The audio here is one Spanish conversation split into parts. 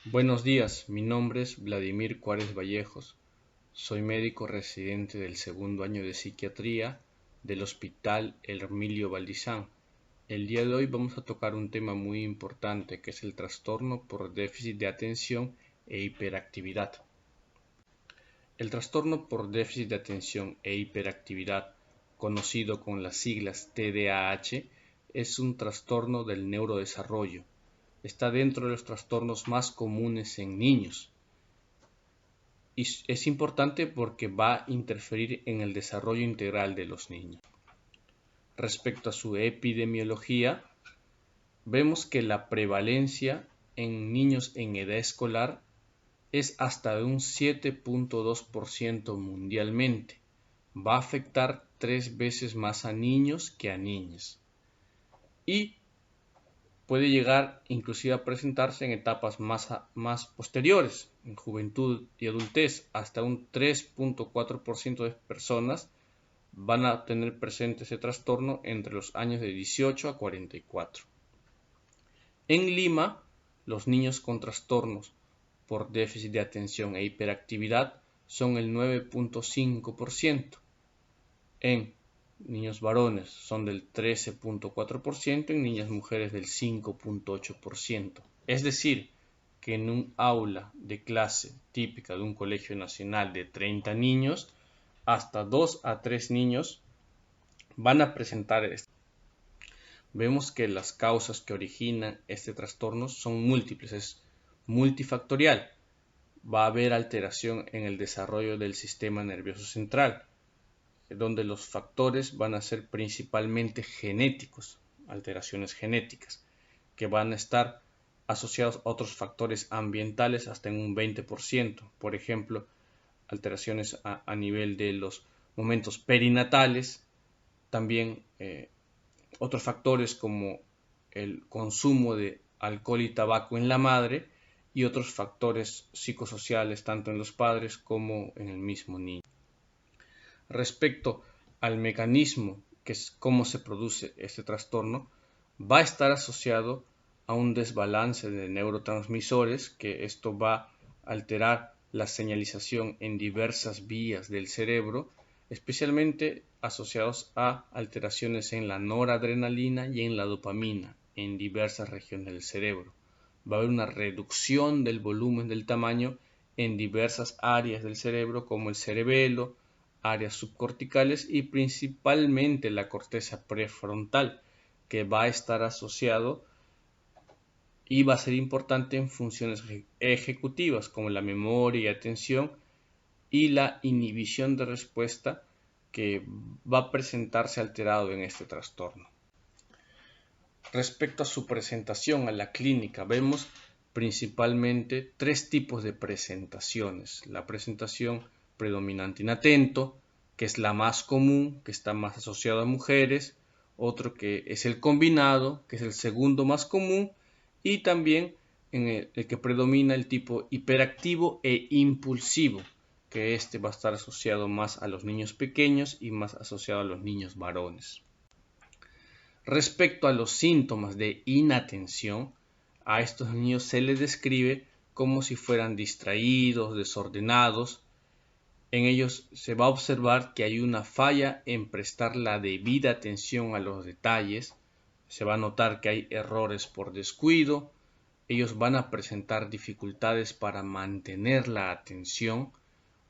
Buenos días, mi nombre es Vladimir Juárez Vallejos. Soy médico residente del segundo año de psiquiatría del Hospital Hermilio Valdizán. El día de hoy vamos a tocar un tema muy importante que es el trastorno por déficit de atención e hiperactividad. El trastorno por déficit de atención e hiperactividad, conocido con las siglas TDAH, es un trastorno del neurodesarrollo. Está dentro de los trastornos más comunes en niños y es importante porque va a interferir en el desarrollo integral de los niños. Respecto a su epidemiología, vemos que la prevalencia en niños en edad escolar es hasta de un 7.2% mundialmente. Va a afectar 3 veces más a niños que a niñas. Y puede llegar inclusive a presentarse en etapas más posteriores, en juventud y adultez. Hasta un 3.4% de personas van a tener presente ese trastorno entre los años de 18 a 44. En Lima, los niños con trastornos por déficit de atención e hiperactividad son el 9.5%. En niños varones son del 13.4%, en niñas mujeres del 5.8%. Es decir, que en un aula de clase típica de un colegio nacional de 30 niños, hasta 2 a 3 niños van a presentar esto. Vemos que las causas que originan este trastorno son múltiples, es multifactorial. Va a haber alteración en el desarrollo del sistema nervioso central, donde los factores van a ser principalmente genéticos, alteraciones genéticas, que van a estar asociados a otros factores ambientales hasta en un 20%, por ejemplo, alteraciones a nivel de los momentos perinatales, también otros factores como el consumo de alcohol y tabaco en la madre y otros factores psicosociales tanto en los padres como en el mismo niño. Respecto al mecanismo que es cómo se produce este trastorno, va a estar asociado a un desbalance de neurotransmisores, que esto va a alterar la señalización en diversas vías del cerebro, especialmente asociados a alteraciones en la noradrenalina y en la dopamina en diversas regiones del cerebro. Va a haber una reducción del volumen del tamaño en diversas áreas del cerebro como el cerebelo, áreas subcorticales y principalmente la corteza prefrontal, que va a estar asociado y va a ser importante en funciones ejecutivas como la memoria y atención y la inhibición de respuesta, que va a presentarse alterado en este trastorno. Respecto a su presentación a la clínica, vemos principalmente 3 tipos de presentaciones. La presentación predominante inatento, que es la más común, que está más asociada a mujeres. Otro que es el combinado, que es el segundo más común. Y también en el que predomina el tipo hiperactivo e impulsivo, que este va a estar asociado más a los niños pequeños y más asociado a los niños varones. Respecto a los síntomas de inatención, a estos niños se les describe como si fueran distraídos, desordenados. En ellos se va a observar que hay una falla en prestar la debida atención a los detalles. Se va a notar que hay errores por descuido. Ellos van a presentar dificultades para mantener la atención.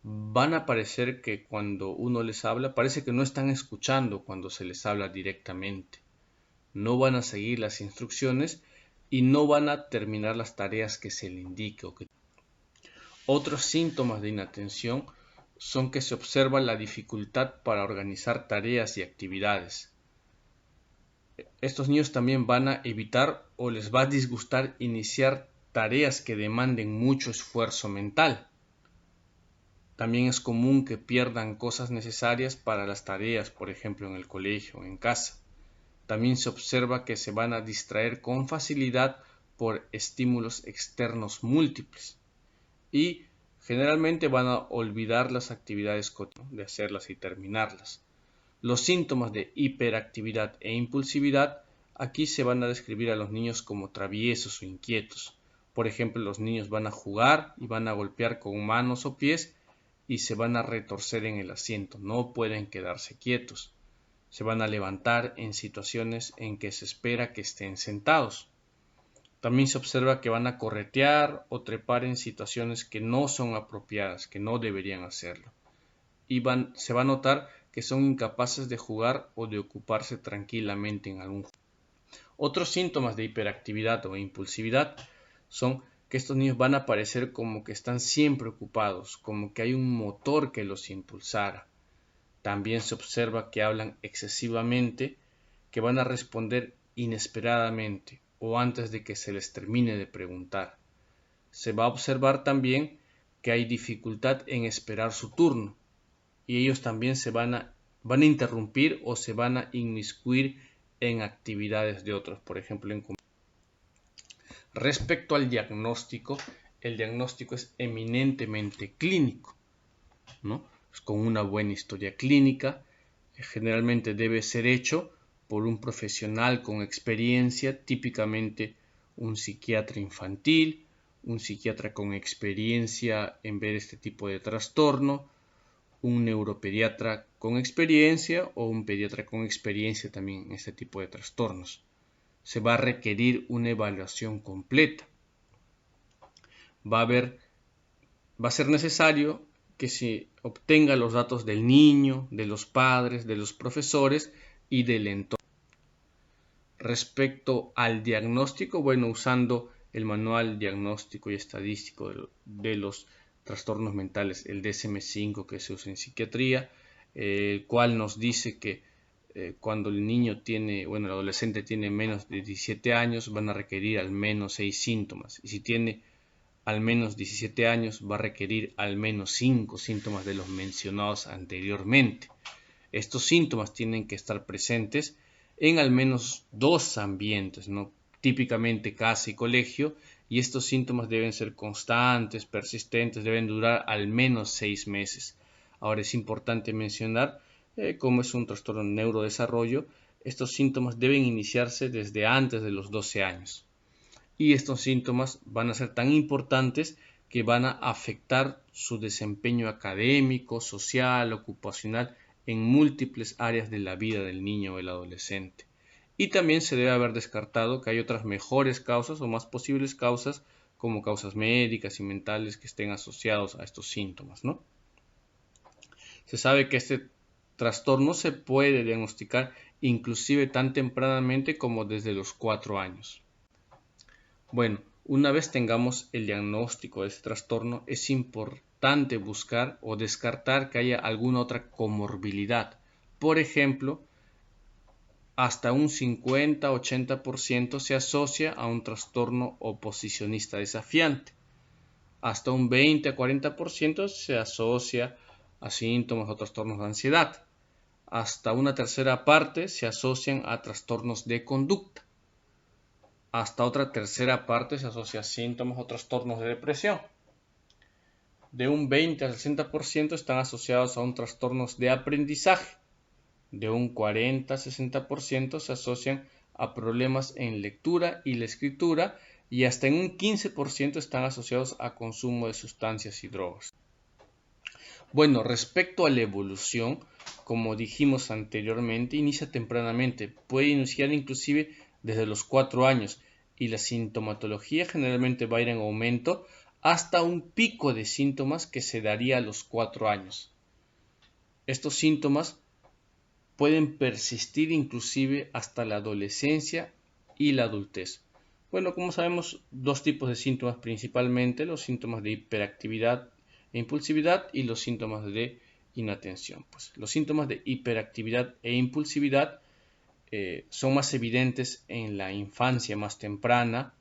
Van a parecer que cuando uno les habla, parece que no están escuchando cuando se les habla directamente. No van a seguir las instrucciones y no van a terminar las tareas que se le indique. Otros síntomas de inatención son que se observa la dificultad para organizar tareas y actividades. Estos niños también van a evitar o les va a disgustar iniciar tareas que demanden mucho esfuerzo mental. También es común que pierdan cosas necesarias para las tareas, por ejemplo en el colegio o en casa. También se observa que se van a distraer con facilidad por estímulos externos múltiples y generalmente van a olvidar las actividades cotidianas, de hacerlas y terminarlas. Los síntomas de hiperactividad e impulsividad aquí se van a describir a los niños como traviesos o inquietos. Por ejemplo, los niños van a jugar y van a golpear con manos o pies y se van a retorcer en el asiento, no pueden quedarse quietos. Se van a levantar en situaciones en que se espera que estén sentados. También se observa que van a corretear o trepar en situaciones que no son apropiadas, que no deberían hacerlo. Y se va a notar que son incapaces de jugar o de ocuparse tranquilamente en algún juego. Otros síntomas de hiperactividad o impulsividad son que estos niños van a parecer como que están siempre ocupados, como que hay un motor que los impulsara. También se observa que hablan excesivamente, que van a responder inesperadamente o antes de que se les termine de preguntar. Se va a observar también que hay dificultad en esperar su turno y ellos también van a interrumpir o se van a inmiscuir en actividades de otros, por ejemplo, respecto al diagnóstico, el diagnóstico es eminentemente clínico, ¿no? Con una buena historia clínica, generalmente debe ser hecho por un profesional con experiencia, típicamente un psiquiatra infantil, un psiquiatra con experiencia en ver este tipo de trastorno, un neuropediatra con experiencia o un pediatra con experiencia también en este tipo de trastornos. Se va a requerir una evaluación completa. Va a ser necesario que se obtenga los datos del niño, de los padres, de los profesores y del entorno. Respecto al diagnóstico, bueno, usando el manual diagnóstico y estadístico de los trastornos mentales, el DSM-5 que se usa en psiquiatría, el cual nos dice que cuando el niño el adolescente tiene menos de 17 años, van a requerir al menos 6 síntomas. Y si tiene al menos 17 años, va a requerir al menos 5 síntomas de los mencionados anteriormente. Estos síntomas tienen que estar presentes en al menos 2 ambientes, ¿no? Típicamente casa y colegio, y estos síntomas deben ser constantes, persistentes, deben durar al menos 6 meses. Ahora es importante mencionar, como es un trastorno de neurodesarrollo, estos síntomas deben iniciarse desde antes de los 12 años. Y estos síntomas van a ser tan importantes que van a afectar su desempeño académico, social, ocupacional, en múltiples áreas de la vida del niño o el adolescente. Y también se debe haber descartado que hay otras mejores causas o más posibles causas, como causas médicas y mentales que estén asociados a estos síntomas, ¿no? Se sabe que este trastorno se puede diagnosticar inclusive tan tempranamente como desde los 4 años. Bueno, una vez tengamos el diagnóstico de este trastorno, es importante buscar o descartar que haya alguna otra comorbilidad. Por ejemplo, hasta un 50-80% se asocia a un trastorno oposicionista desafiante. Hasta un 20-40% se asocia a síntomas o trastornos de ansiedad. Hasta una tercera parte se asocian a trastornos de conducta. Hasta otra tercera parte se asocia a síntomas o trastornos de depresión. De un 20 al 60% están asociados a un trastornos de aprendizaje. De un 40-60% se asocian a problemas en lectura y la escritura y hasta en un 15% están asociados a consumo de sustancias y drogas. Bueno, respecto a la evolución, como dijimos anteriormente, inicia tempranamente, puede iniciar inclusive desde los 4 años y la sintomatología generalmente va a ir en aumento hasta un pico de síntomas que se daría a los 4 años. Estos síntomas pueden persistir inclusive hasta la adolescencia y la adultez. Bueno, como sabemos, 2 tipos de síntomas principalmente, los síntomas de hiperactividad e impulsividad y los síntomas de inatención. Pues los síntomas de hiperactividad e impulsividad son más evidentes en la infancia más temprana.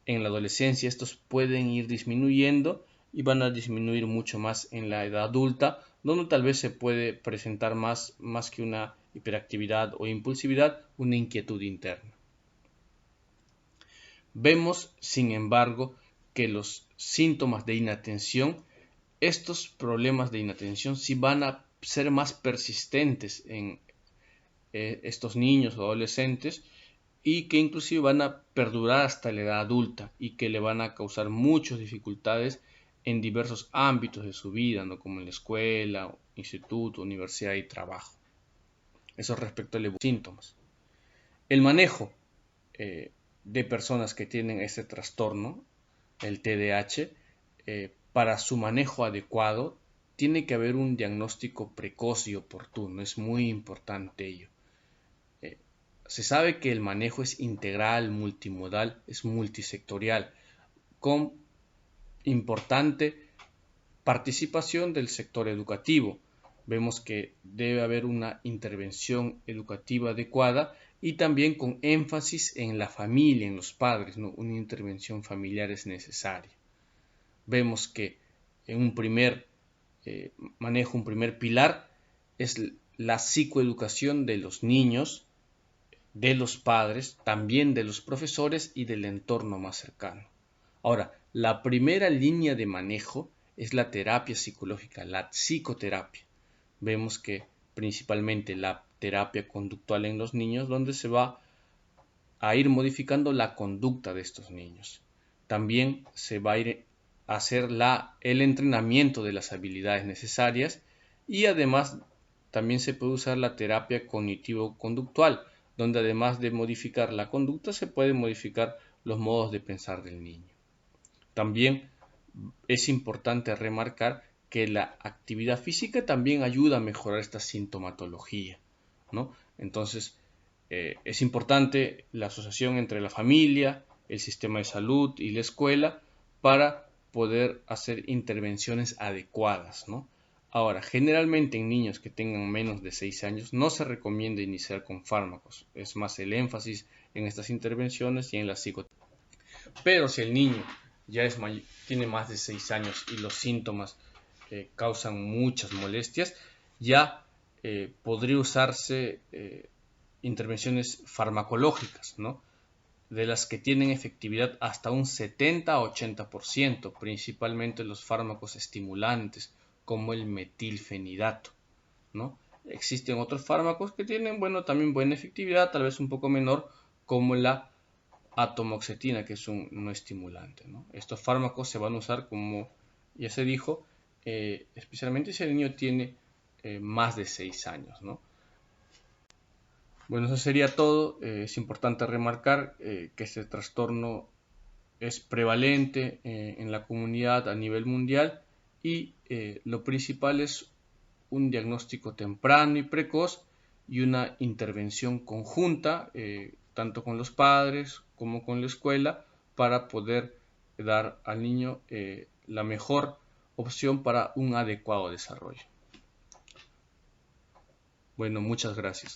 En la adolescencia estos pueden ir disminuyendo y van a disminuir mucho más en la edad adulta, donde tal vez se puede presentar más que una hiperactividad o impulsividad, una inquietud interna. Vemos, sin embargo, que los síntomas de inatención, estos problemas de inatención sí van a ser más persistentes en estos niños o adolescentes y que inclusive van a perdurar hasta la edad adulta y que le van a causar muchas dificultades en diversos ámbitos de su vida, ¿no? Como en la escuela, instituto, universidad y trabajo. Eso respecto a los síntomas. El manejo de personas que tienen este trastorno, el TDAH, para su manejo adecuado, tiene que haber un diagnóstico precoz y oportuno. Es muy importante ello. Se sabe que el manejo es integral, multimodal, es multisectorial, con importante participación del sector educativo. Vemos que debe haber una intervención educativa adecuada y también con énfasis en la familia, en los padres, ¿no? Una intervención familiar es necesaria. Vemos que en un primer manejo, un primer pilar, es la psicoeducación de los niños, de los padres, también de los profesores y del entorno más cercano. Ahora, la primera línea de manejo es la terapia psicológica, la psicoterapia. Vemos que principalmente la terapia conductual en los niños, donde se va a ir modificando la conducta de estos niños. También se va a ir a hacer el entrenamiento de las habilidades necesarias y además también se puede usar la terapia cognitivo-conductual, donde además de modificar la conducta se puede modificar los modos de pensar del niño. También es importante remarcar que la actividad física también ayuda a mejorar esta sintomatología, ¿no? Entonces, es importante la asociación entre la familia, el sistema de salud y la escuela para poder hacer intervenciones adecuadas, ¿no? Ahora, generalmente en niños que tengan menos de 6 años no se recomienda iniciar con fármacos. Es más el énfasis en estas intervenciones y en la psicoterapia. Pero si el niño ya tiene más de 6 años y los síntomas causan muchas molestias, ya podría usarse intervenciones farmacológicas, ¿no? De las que tienen efectividad hasta un 70-80%, principalmente los fármacos estimulantes, como el metilfenidato, ¿no? Existen otros fármacos que tienen, también buena efectividad, tal vez un poco menor, como la atomoxetina, que es un no estimulante, ¿no? Estos fármacos se van a usar, como ya se dijo, especialmente si el niño tiene más de 6 años, ¿no? Bueno, eso sería todo. Es importante remarcar que este trastorno es prevalente en la comunidad a nivel mundial y lo principal es un diagnóstico temprano y precoz y una intervención conjunta, tanto con los padres como con la escuela, para poder dar al niño la mejor opción para un adecuado desarrollo. Bueno, muchas gracias.